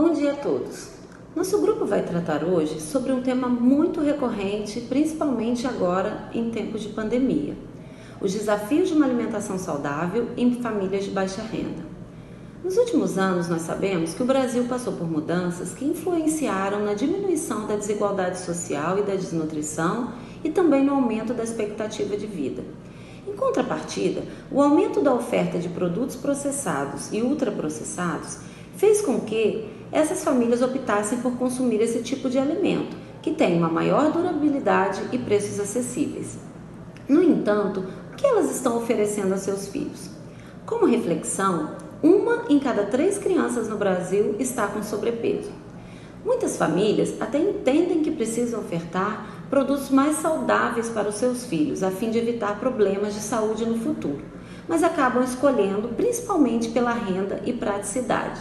Bom dia a todos! Nosso grupo vai tratar hoje sobre um tema muito recorrente, principalmente agora em tempos de pandemia: os desafios de uma alimentação saudável em famílias de baixa renda. Nos últimos anos, nós sabemos que o Brasil passou por mudanças que influenciaram na diminuição da desigualdade social e da desnutrição e também no aumento da expectativa de vida. Em contrapartida, o aumento da oferta de produtos processados e ultraprocessados fez com que essas famílias optassem por consumir esse tipo de alimento, que tem uma maior durabilidade e preços acessíveis. No entanto, o que elas estão oferecendo a seus filhos? Como reflexão, 1 em cada 3 crianças no Brasil está com sobrepeso. Muitas famílias até entendem que precisam ofertar produtos mais saudáveis para os seus filhos, a fim de evitar problemas de saúde no futuro, mas acabam escolhendo principalmente pela renda e praticidade.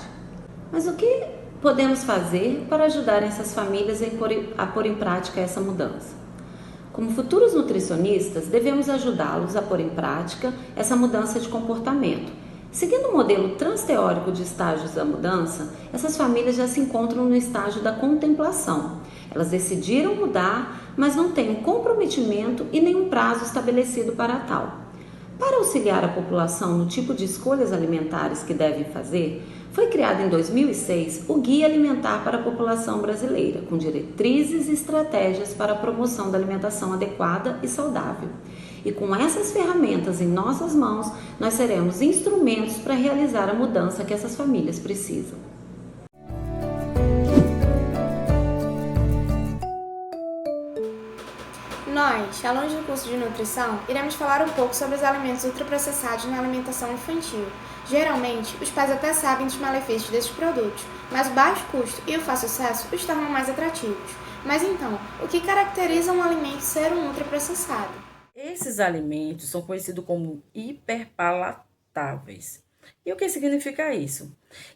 Mas o que podemos fazer para ajudar essas famílias a pôr em prática essa mudança? Como futuros nutricionistas, devemos ajudá-los a pôr em prática essa mudança de comportamento. Seguindo o modelo transteórico de estágios da mudança, essas famílias já se encontram no estágio da contemplação. Elas decidiram mudar, mas não têm um comprometimento e nenhum prazo estabelecido para tal. Para auxiliar a população no tipo de escolhas alimentares que devem fazer, foi criado em 2006 o Guia Alimentar para a População Brasileira, com diretrizes e estratégias para a promoção da alimentação adequada e saudável. E com essas ferramentas em nossas mãos, nós seremos instrumentos para realizar a mudança que essas famílias precisam. Nós, alunos do curso de nutrição, iremos falar um pouco sobre os alimentos ultraprocessados na alimentação infantil. Geralmente, os pais até sabem dos malefícios desses produtos, mas o baixo custo e o fácil acesso os tornam mais atrativos. Mas então, o que caracteriza um alimento ser um ultraprocessado? Esses alimentos são conhecidos como hiperpalatáveis. E o que significa isso?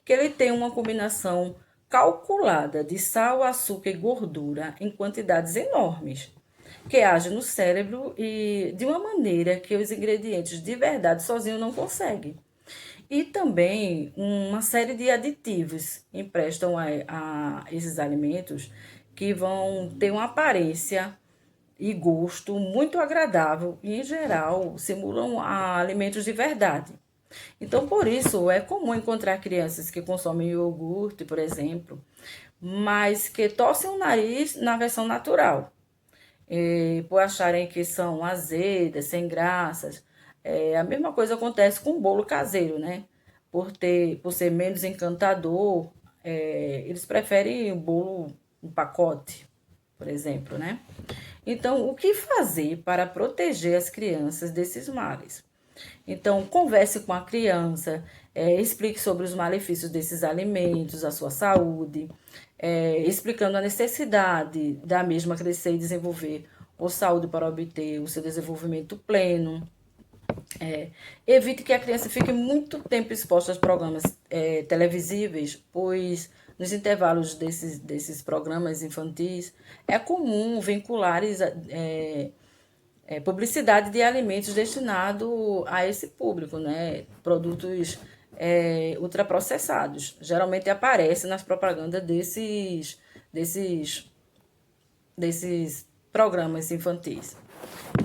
Que ele tem uma combinação calculada de sal, açúcar e gordura em quantidades enormes, que age no cérebro e de uma maneira que os ingredientes de verdade sozinhos não conseguem. E também uma série de aditivos emprestam a esses alimentos que vão ter uma aparência e gosto muito agradável e, em geral, simulam alimentos de verdade. Então, por isso, é comum encontrar crianças que consomem iogurte, por exemplo, mas que torcem o nariz na versão natural, por acharem que são azedas, sem graças. A mesma coisa acontece com o bolo caseiro, né? Por ser menos encantador, eles preferem o bolo em pacote, por exemplo, né? Então, o que fazer para proteger as crianças desses males? Então, converse com a criança, explique sobre os malefícios desses alimentos, a sua saúde, explicando a necessidade da mesma crescer e desenvolver a saúde para obter o seu desenvolvimento pleno. Evite que a criança fique muito tempo exposta aos programas televisíveis, pois nos intervalos desses programas infantis é comum vincular publicidade de alimentos destinados a esse público, né? Produtos ultraprocessados. Geralmente aparece nas propagandas desses programas infantis.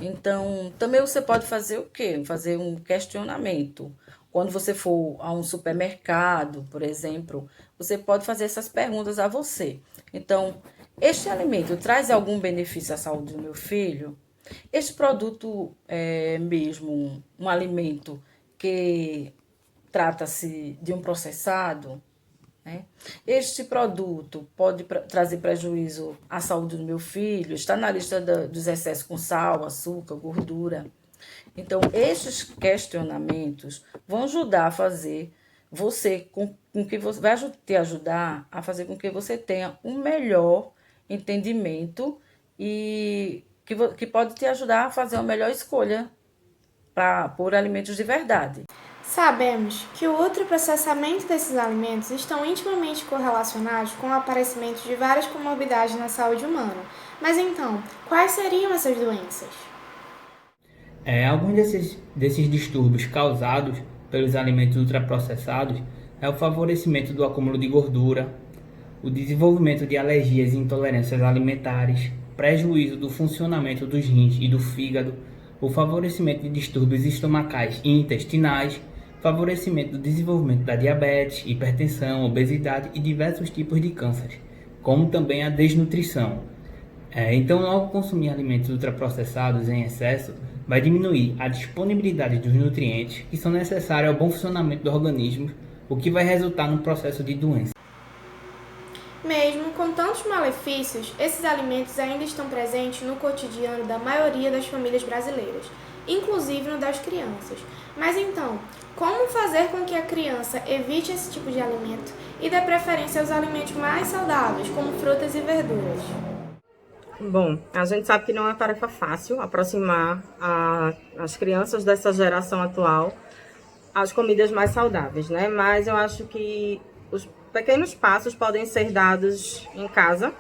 Então, também você pode fazer o quê? Fazer um questionamento. Quando você for a um supermercado, por exemplo, você pode fazer essas perguntas a você. Então, este alimento traz algum benefício à saúde do meu filho? Este produto é mesmo um alimento que trata-se de um processado? Né? Este produto pode trazer prejuízo à saúde do meu filho? Está na lista dos excessos com sal, açúcar, gordura? Então, estes questionamentos vão ajudar a fazer vai te ajudar a fazer com que você tenha um melhor entendimento e que pode te ajudar a fazer uma melhor escolha por alimentos de verdade. Sabemos que o ultraprocessamento desses alimentos estão intimamente correlacionados com o aparecimento de várias comorbidades na saúde humana. Mas então, quais seriam essas doenças? Alguns desses distúrbios causados pelos alimentos ultraprocessados é o favorecimento do acúmulo de gordura, o desenvolvimento de alergias e intolerâncias alimentares, prejuízo do funcionamento dos rins e do fígado, o favorecimento de distúrbios estomacais e intestinais, favorecimento do desenvolvimento da diabetes, hipertensão, obesidade e diversos tipos de câncer, como também a desnutrição. Então, ao consumir alimentos ultraprocessados em excesso, vai diminuir a disponibilidade dos nutrientes que são necessários ao bom funcionamento do organismo, o que vai resultar no processo de doença. Mesmo com tantos malefícios, esses alimentos ainda estão presentes no cotidiano da maioria das famílias brasileiras, inclusive no das crianças. Mas então, como fazer com que a criança evite esse tipo de alimento e dê preferência aos alimentos mais saudáveis, como frutas e verduras? Bom, a gente sabe que não é uma tarefa fácil aproximar as crianças dessa geração atual às comidas mais saudáveis, né? Mas eu acho que os pequenos passos podem ser dados em casa.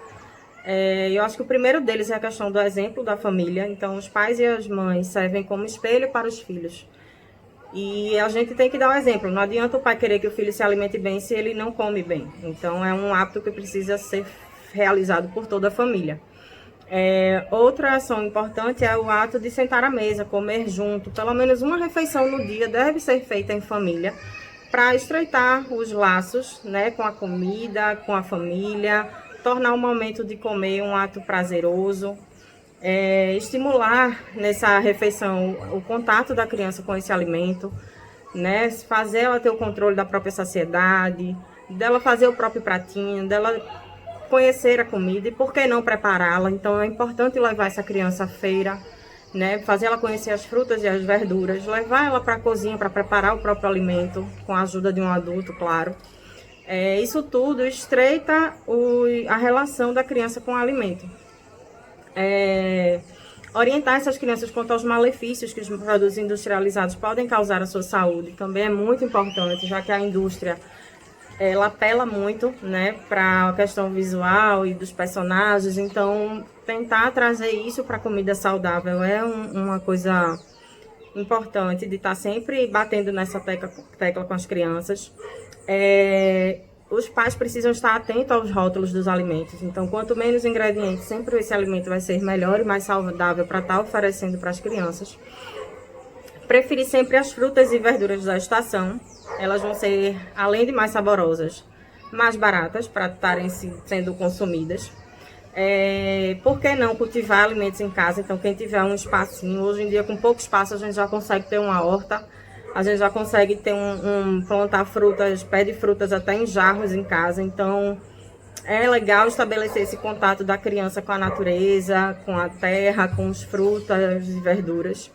Eu acho que o primeiro deles é a questão do exemplo da família. Então, os pais e as mães servem como espelho para os filhos. E a gente tem que dar o exemplo. Não adianta o pai querer que o filho se alimente bem se ele não come bem. Então, é um hábito que precisa ser realizado por toda a família. Outra ação importante é o ato de sentar à mesa, comer junto. Pelo menos uma refeição no dia deve ser feita em família para estreitar os laços, né, com a comida, com a família, tornar o momento de comer um ato prazeroso, estimular nessa refeição o contato da criança com esse alimento, né, fazer ela ter o controle da própria saciedade, dela fazer o próprio pratinho, dela conhecer a comida e por que não prepará-la. Então é importante levar essa criança à feira, né, fazer ela conhecer as frutas e as verduras, levar ela para a cozinha para preparar o próprio alimento, com a ajuda de um adulto, claro. Isso tudo estreita a relação da criança com o alimento. Orientar essas crianças quanto aos malefícios que os produtos industrializados podem causar à sua saúde também é muito importante, já que a indústria ela apela muito, né, para a questão visual e dos personagens. Então, tentar trazer isso para a comida saudável é uma coisa importante, de estar sempre batendo nessa tecla com as crianças. Os pais precisam estar atentos aos rótulos dos alimentos. Então, quanto menos ingredientes, sempre esse alimento vai ser melhor e mais saudável para estar oferecendo para as crianças. Preferir sempre as frutas e verduras da estação. Elas vão ser, além de mais saborosas, mais baratas para estarem sendo consumidas. Por que não cultivar alimentos em casa? Então, quem tiver um espacinho, hoje em dia com pouco espaço a gente já consegue ter uma horta, a gente já consegue ter plantar frutas, pé de frutas até em jarros em casa. Então, é legal estabelecer esse contato da criança com a natureza, com a terra, com as frutas e verduras.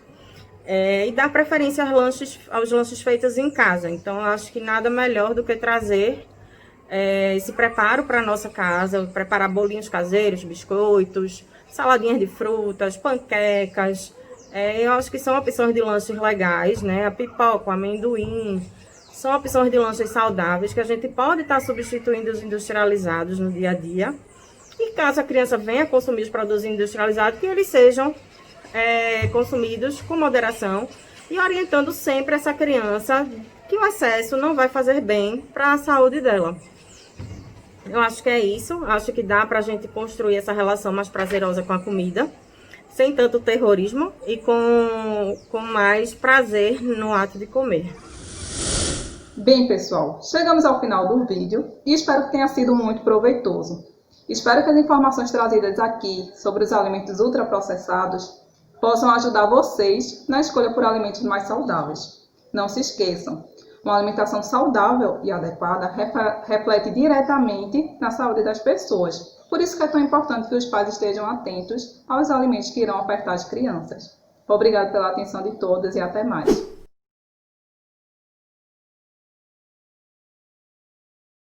E dar preferência aos lanches feitos em casa. Então, eu acho que nada melhor do que trazer esse preparo para a nossa casa, preparar bolinhos caseiros, biscoitos, saladinhas de frutas, panquecas. Eu acho que são opções de lanches legais, né? A pipoca, o amendoim, são opções de lanches saudáveis que a gente pode estar substituindo os industrializados no dia a dia. E caso a criança venha consumir os produtos industrializados, que eles sejam consumidos com moderação e orientando sempre essa criança que o excesso não vai fazer bem para a saúde dela. Eu acho que é isso. Acho que dá para a gente construir essa relação mais prazerosa com a comida, sem tanto terrorismo e com mais prazer no ato de comer. Bem, pessoal, chegamos ao final do vídeo e espero que tenha sido muito proveitoso. Espero que as informações trazidas aqui sobre os alimentos ultraprocessados possam ajudar vocês na escolha por alimentos mais saudáveis. Não se esqueçam, uma alimentação saudável e adequada reflete diretamente na saúde das pessoas. Por isso que é tão importante que os pais estejam atentos aos alimentos que irão ofertar às crianças. Obrigado pela atenção de todas e até mais.